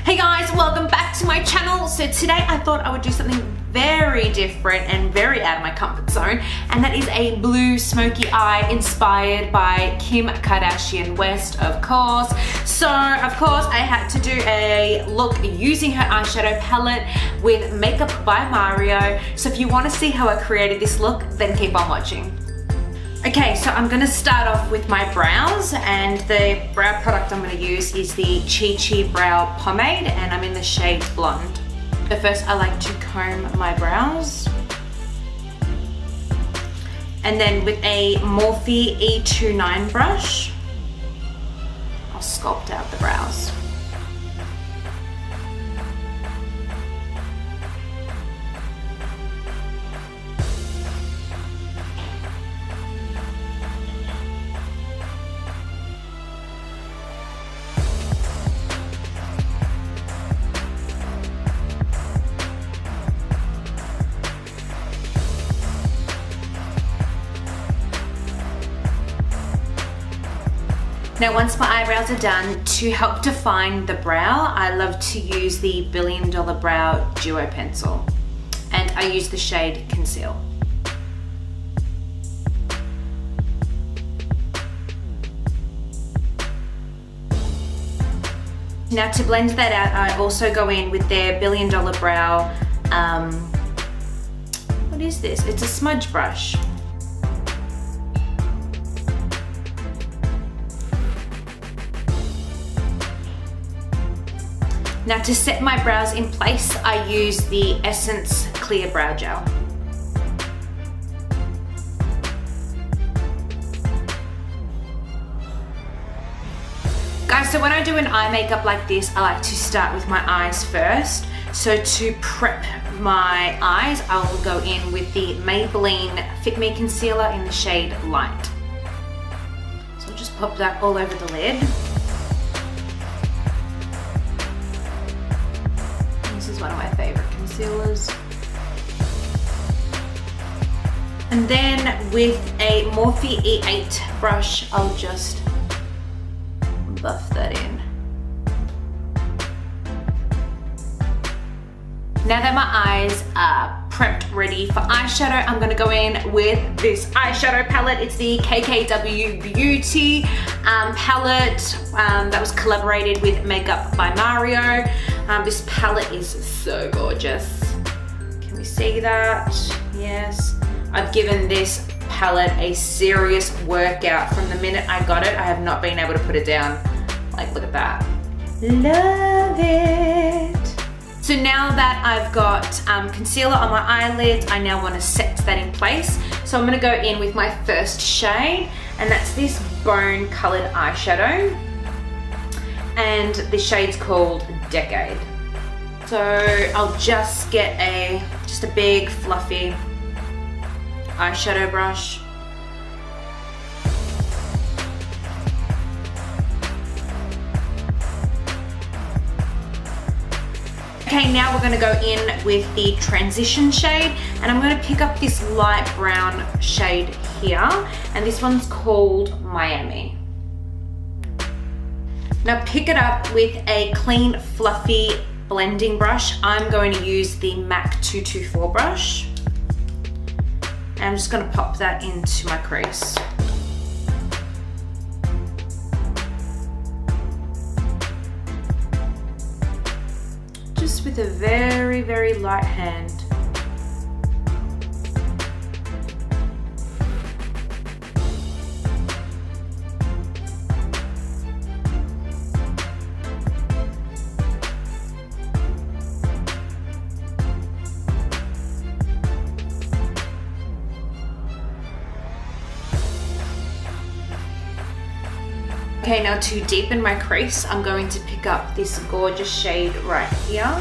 Hey guys, welcome back to my channel. So today I thought I would do something very different and very out of my comfort zone, and that is a blue smoky eye inspired by Kim Kardashian West, of course. So of course I had to do a look using her eyeshadow palette with Makeup by Mario. So if you want to see how I created this look, then keep on watching. Okay, so I'm going to start off with my brows, and the brow product I'm going to use is the Chi Chi Brow Pomade, and I'm in the shade Blonde. So first I like to comb my brows, and then with a Morphe E29 brush, I'll sculpt out the brows. Now once my eyebrows are done, to help define the brow, I love to use the $1 Billion Brow Duo Pencil, and I use the shade Conceal. Now to blend that out, I also go in with their $1 Billion Brow, what is this? It's a smudge brush. Now to set my brows in place, I use the Essence Clear Brow Gel. Guys, so when I do an eye makeup like this, I like to start with my eyes first. So to prep my eyes, I will go in with the Maybelline Fit Me Concealer in the shade Light. So I'll just pop that all over the lid. This is one of my favorite concealers. And then with a Morphe E8 brush, I'll just buff that in. Now that my eyes are prepped, ready for eyeshadow, I'm gonna go in with this eyeshadow palette. It's the KKW Beauty palette that was collaborated with Makeup by Mario. This palette is so gorgeous. Can we see that? Yes. I've given this palette a serious workout from the minute I got it. I have not been able to put it down. Like, look at that. Love it. So now that I've got concealer on my eyelids, I now want to set that in place. So I'm going to go in with my first shade, and that's this bone colored eyeshadow. And the shade's called Decade. So I'll just get just a big fluffy eyeshadow brush. Okay, now we're going to go in with the transition shade, and I'm going to pick up this light brown shade here, and this one's called Miami. Now pick it up with a clean, fluffy blending brush. I'm going to use the MAC 224 brush. And I'm just going to pop that into my crease. Just with a very, very light hand. Okay, now to deepen my crease, I'm going to pick up this gorgeous shade right here.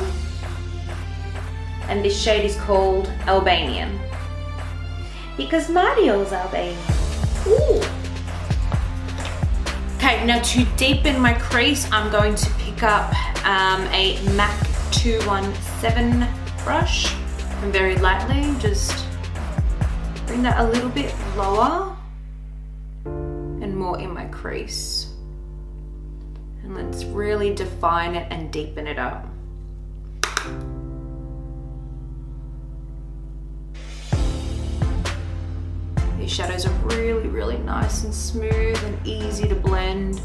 And this shade is called Albanian. Because Mario's Albanian. Ooh. Okay, now to deepen my crease, I'm going to pick up a MAC 217 brush. And very lightly, just bring that a little bit lower and more in my crease. And let's really define it and deepen it up. These shadows are really, really nice and smooth and easy to blend.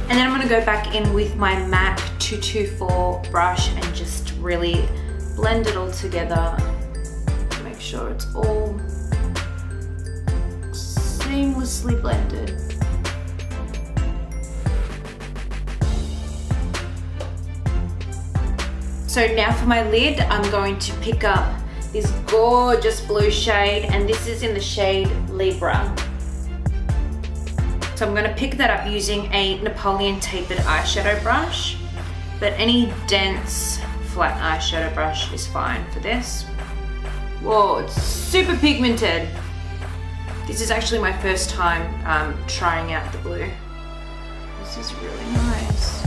And then I'm going to go back in with my MAC 224 brush and just really blend it all together. Make sure it's all seamlessly blended. So now for my lid, I'm going to pick up this gorgeous blue shade, and this is in the shade Libra. So I'm going to pick that up using a Napoleon tapered eyeshadow brush, but any dense flat eyeshadow brush is fine for this. Whoa, it's super pigmented. This is actually my first time trying out the blue. This is really nice.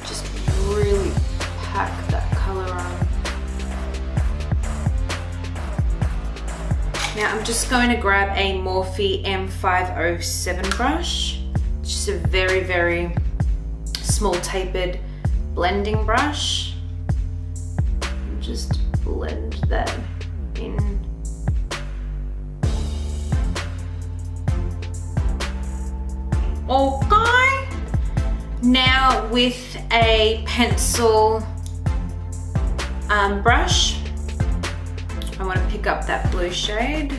Just really pack that color on. Now I'm just going to grab a Morphe M507 brush. It's just a very, very small tapered blending brush. And just blend that in. Okay. Now with a pencil brush, I want to pick up that blue shade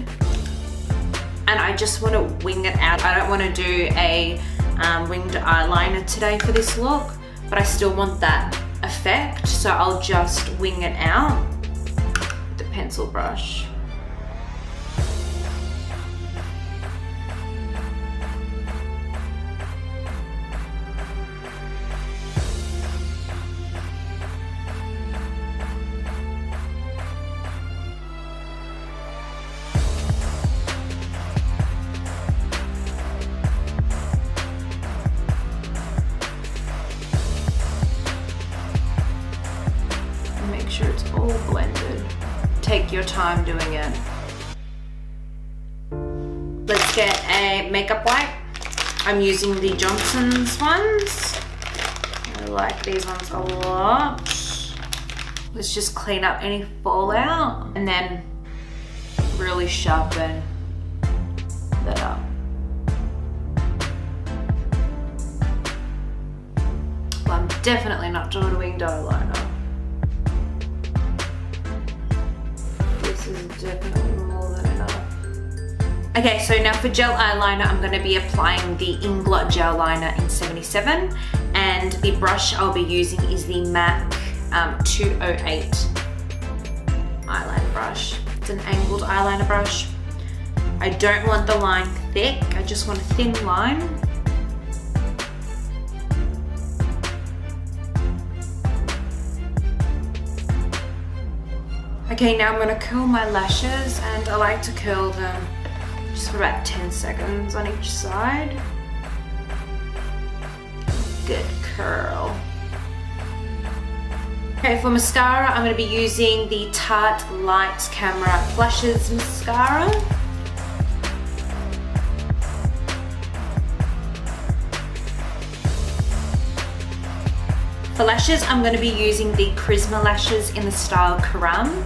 and I just want to wing it out. I don't want to do a winged eyeliner today for this look, but I still want that effect, so I'll just wing it out with the pencil brush. Make sure it's all blended. Take your time doing it. Let's get a makeup wipe. I'm using the Johnson's ones. I like these ones a lot. Let's just clean up any fallout and then really sharpen that up. Well, I'm definitely not doing a winged eyeliner. This is definitely more than enough. Okay, so now for gel eyeliner, I'm going to be applying the INGLOT gel liner in 77, and the brush I'll be using is the MAC 208 eyeliner brush. It's an angled eyeliner brush. I don't want the line thick, I just want a thin line. Okay, now I'm going to curl my lashes, and I like to curl them just for about 10 seconds on each side. Good curl. Okay, for mascara, I'm going to be using the Tarte Light Camera Flashes Mascara. For lashes, I'm going to be using the KRISMA lashes in the style Karam.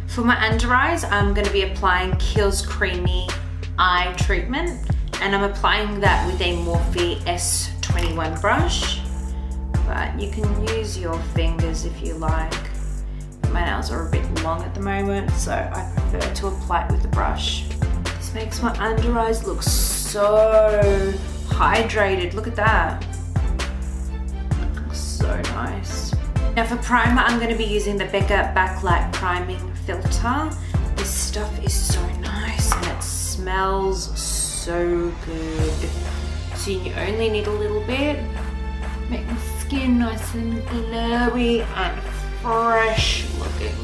For my under eyes, I'm going to be applying KIEHLS Creamy Eye Treatment, and I'm applying that with a Morphe S21 brush, but you can use your fingers if you like. My nails are a bit long at the moment, so I prefer to apply it with the brush. This makes my under eyes look so hydrated. Look at that. It looks so nice. Now for primer, I'm going to be using the BECCA Backlight Priming Filter. This stuff is so nice and it smells so good. So you only need a little bit. Make my skin nice and glowy and fresh looking,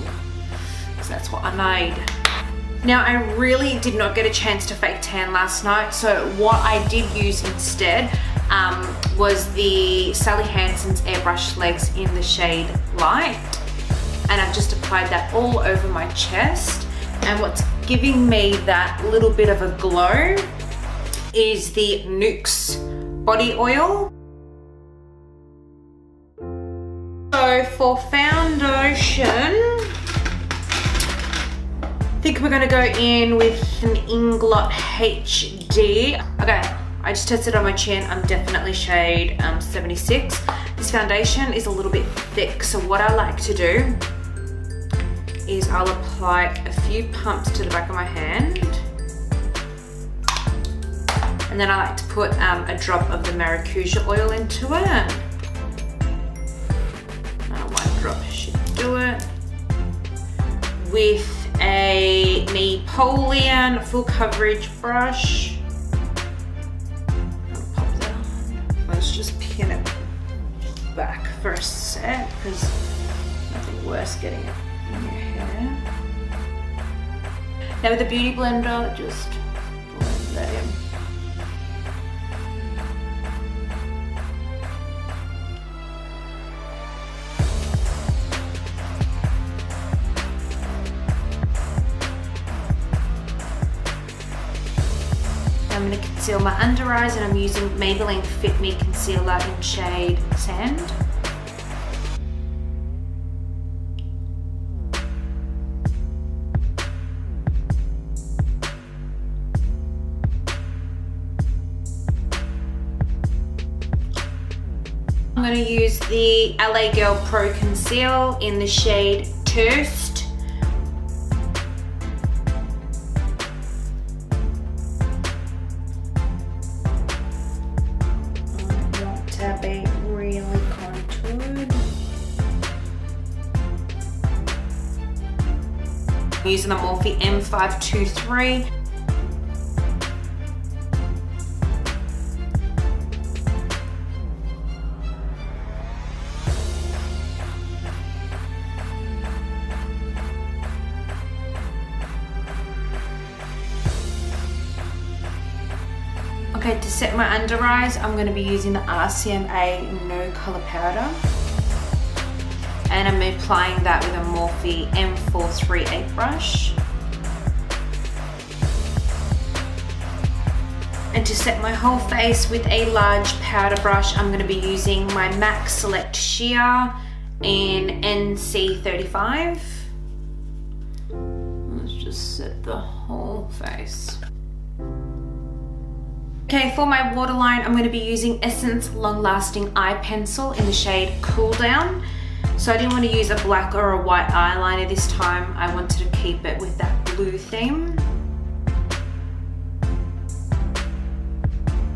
because that's what I made. Now, I really did not get a chance to fake tan last night, so what I did use instead was the Sally Hansen's Airbrush Legs in the shade Light. And I've just applied that all over my chest. And what's giving me that little bit of a glow is the NUXE body oil. So for foundation, I think we're gonna go in with an INGLOT HD. Okay, I just tested on my chin. I'm definitely shade 76. This foundation is a little bit thick, so what I like to do is I'll apply a few pumps to the back of my hand. And then I like to put a drop of the maracuja oil into it. One drop should do it. With a Maybelline full coverage brush. I'll pop that on. Let's just pin it back for a sec, because nothing worse getting it in your hair. Now with the beauty blender, just blend that in. I'm going to conceal my under eyes, and I'm using Maybelline Fit Me Concealer in shade Sand. I'm going to use the LA Girl Pro Conceal in the shade Toast. Using the Morphe M523. Okay, to set my under eyes, I'm going to be using the RCMA No Color Powder. And I'm applying that with a Morphe M438 brush. And to set my whole face with a large powder brush, I'm going to be using my MAC Select Sheer in NC35. Let's just set the whole face. Okay, for my waterline, I'm going to be using Essence Long Lasting Eye Pencil in the shade Cool Down. So I didn't want to use a black or a white eyeliner this time. I wanted to keep it with that blue theme.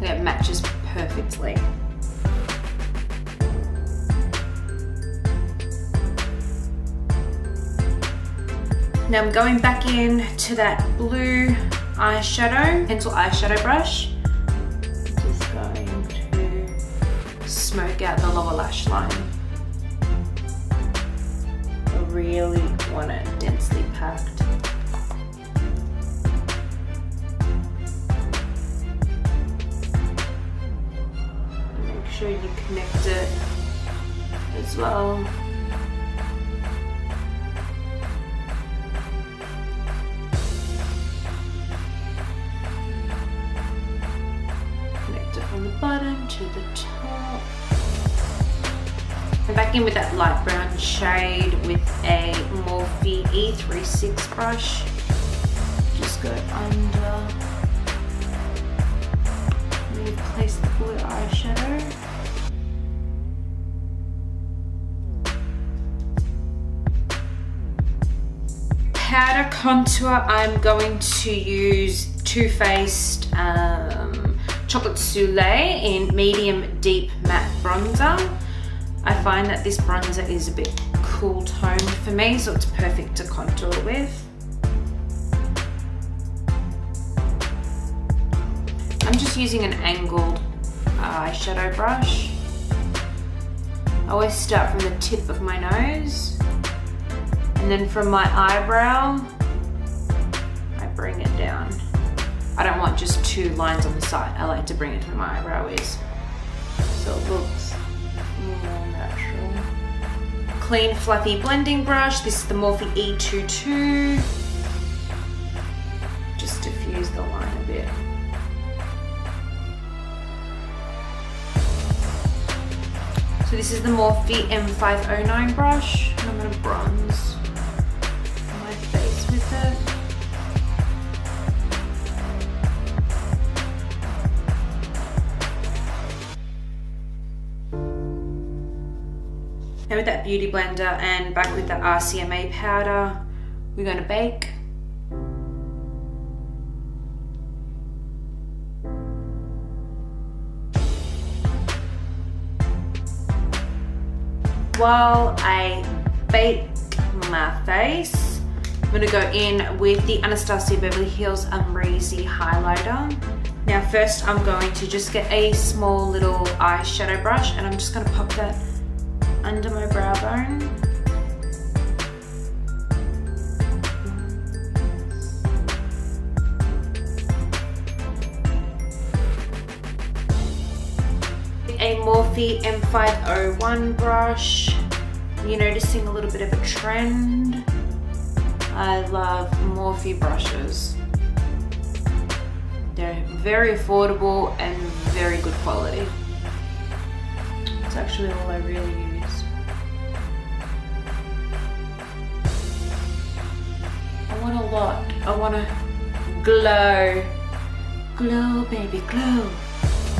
It matches perfectly. Now I'm going back in to that blue eyeshadow, pencil eyeshadow brush. Just going to smoke out the lower lash line. Really want it densely packed. Make sure you connect it as well. Connect it from the bottom to the top. And back in with that light brown shade with a Morphe E36 brush. Just go under. Replace the blue eyeshadow. Powder contour, I'm going to use Too Faced Chocolate Soleil in medium deep matte bronzer. I find that this bronzer is a bit cool toned for me, so it's perfect to contour with. I'm just using an angled eyeshadow brush. I always start from the tip of my nose, and then from my eyebrow, down. I don't want just 2 lines on the side. I like to bring it to where my eyebrow is, so it looks more natural. Clean fluffy blending brush. This is the Morphe E22. Just diffuse the line a bit. So this is the Morphe M509 brush, and I'm gonna bronze my face with it. Now with that beauty blender and back with the RCMA powder, we're gonna bake. While I bake my face, I'm gonna go in with the Anastasia Beverly Hills Amrezy highlighter. Now first I'm going to just get a small little eyeshadow brush and I'm just gonna pop that under my brow bone. A Morphe M501 brush. You're noticing a little bit of a trend. I love Morphe brushes. They're very affordable and very good quality. It's actually all I really use. I want a lot. I want to glow. Glow, baby, glow.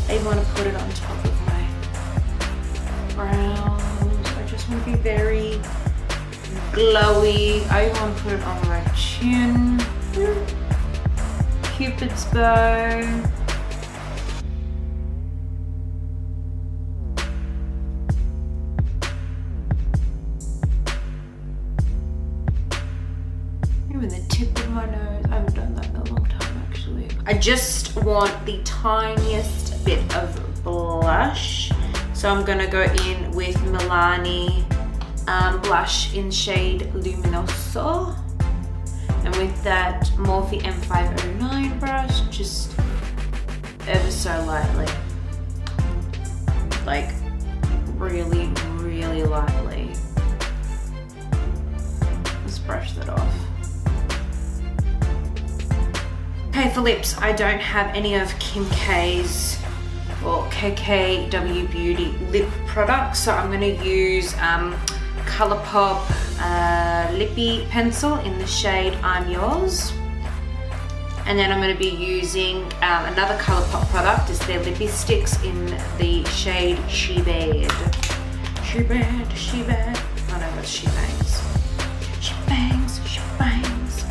I want to put it on top of my brows. I just want to be very glowy. I want to put it on my chin. Cupid's bow. Even the tip of my nose. I haven't done that in a long time actually. I just want the tiniest bit of blush. So I'm gonna go in with MILANI blush in shade Luminoso. And with that Morphe M509 brush, just ever so lightly. Like really, really lightly. Let's brush that off. Okay, for lips, I don't have any of Kim K's or KKW Beauty lip products, so I'm going to use COLOURPOP lippie pencil in the shade I'm Yours. And then I'm going to be using another COLOURPOP product, it's their lippie stix in the shade She Bad. She Bad, She Bad. Oh no, that's She Bangs. She bangs, she bangs.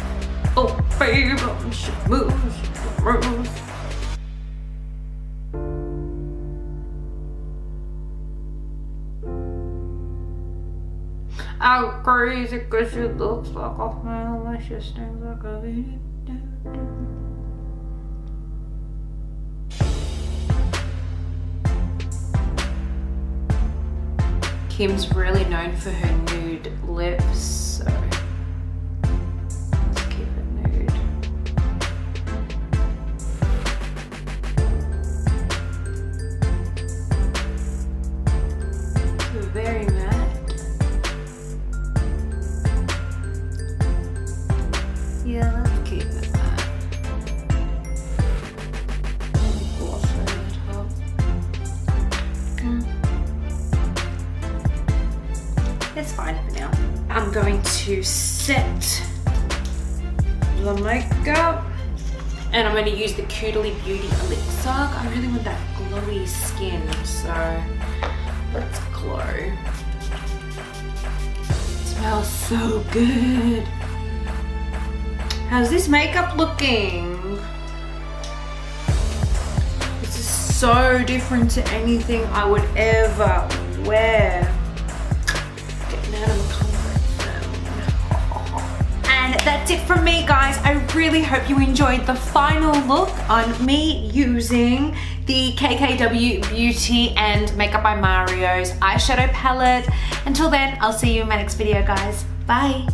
Oh baby, she moves, she moves. I'm crazy because she looks like a smile, she stings like a video. Kim's really known for her nude lips, so let's keep it nude. So very matte. Yeah, let's keep it matte. Gloss over the top. It's fine for now. I'm going to set the makeup and I'm going to use the Caudalie Beauty Elixir. I really want that glowy skin, so let's glow. It smells so good. How's this makeup looking? This is so different to anything I would ever wear. Out of my comfort zone. And that's it from me, guys. I really hope you enjoyed the final look on me using the KKW Beauty and Makeup by Mario's eyeshadow palette. Until then, I'll see you in my next video, guys. Bye.